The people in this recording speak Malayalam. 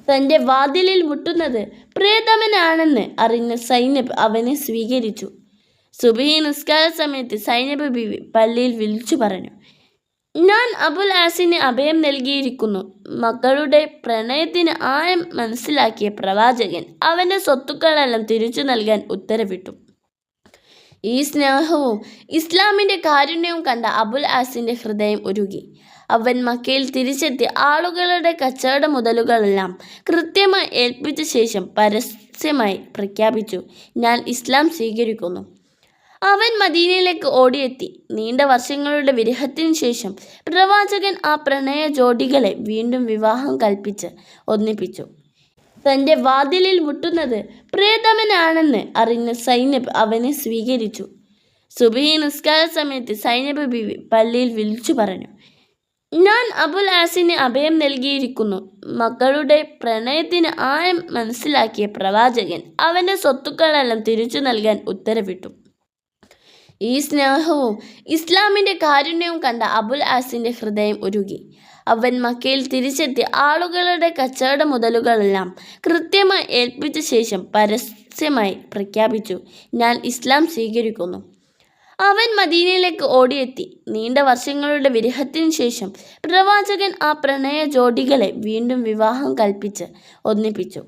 തൻ്റെ വാതിലിൽ മുട്ടുന്നത് പ്രിയതമനാണെന്ന് അറിഞ്ഞ സൈനബ് അവനെ സ്വീകരിച്ചു. സുബഹി നിസ്കാര സമയത്ത് സൈനബ് ബീവി പള്ളിയിൽ വിളിച്ചു പറഞ്ഞു, ഞാൻ അബുൽ ആസിന് അഭയം നൽകിയിരിക്കുന്നു. മക്കളുടെ പ്രണയത്തിന് ആഴം മനസ്സിലാക്കിയ പ്രവാചകൻ അവൻ്റെ സ്വത്തുക്കളെല്ലാം തിരിച്ചു നൽകാൻ ഉത്തരവിട്ടു. ഈ സ്നേഹവും ഇസ്ലാമിൻ്റെ കാരുണ്യവും കണ്ട അബുൽ ആസിൻ്റെ ഹൃദയം ഉരുകി. അവൻ മക്കയിൽ തിരിച്ചെത്തി ആളുകളുടെ കച്ചവട മുതലുകളെല്ലാം കൃത്യമായി ഏൽപ്പിച്ച ശേഷം പരസ്യമായി പ്രഖ്യാപിച്ചു, ഞാൻ ഇസ്ലാം സ്വീകരിക്കുന്നു. അവൻ മദീനയിലേക്ക് ഓടിയെത്തി. നീണ്ട വർഷങ്ങളുടെ വിരഹത്തിനു ശേഷം പ്രവാചകൻ ആ പ്രണയ ജോഡികളെ വീണ്ടും വിവാഹം കൽപ്പിച്ച് ഒന്നിപ്പിച്ചു. തൻ്റെ വാതിലിൽ മുട്ടുന്നത് പ്രിയതമനാണെന്ന് അറിഞ്ഞ സൈനബ് അവനെ സ്വീകരിച്ചു. സുബഹി നിസ്കാര സമയത്ത് സൈനബ് ബീവി പള്ളിയിൽ വിളിച്ചു പറഞ്ഞു, ഞാൻ അബുൽ ആസിന് അഭയം നൽകിയിരിക്കുന്നു. മക്കളുടെ പ്രണയത്തിന് ആഴം മനസ്സിലാക്കിയ പ്രവാചകൻ അവൻ്റെ സ്വത്തുക്കളെല്ലാം തിരിച്ചു നൽകാൻ ഉത്തരവിട്ടു. ഈ സ്നേഹവും ഇസ്ലാമിൻ്റെ കാരുണ്യവും കണ്ട അബുൽ ആസിൻ്റെ ഹൃദയം ഉരുകി. അവൻ മക്കയിൽ തിരിച്ചെത്തി ആളുകളുടെ കച്ചവട മുതലുകളെല്ലാം കൃത്യമായി ഏൽപ്പിച്ച ശേഷം പരസ്യമായി പ്രഖ്യാപിച്ചു, ഞാൻ ഇസ്ലാം സ്വീകരിക്കുന്നു. അവൻ മദീനയിലേക്ക് ഓടിയെത്തി. നീണ്ട വർഷങ്ങളുടെ വിരഹത്തിനു ശേഷം പ്രവാചകൻ ആ പ്രണയ ജോഡികളെ വീണ്ടും വിവാഹം കൽപ്പിച്ച് ഒന്നിപ്പിച്ചു.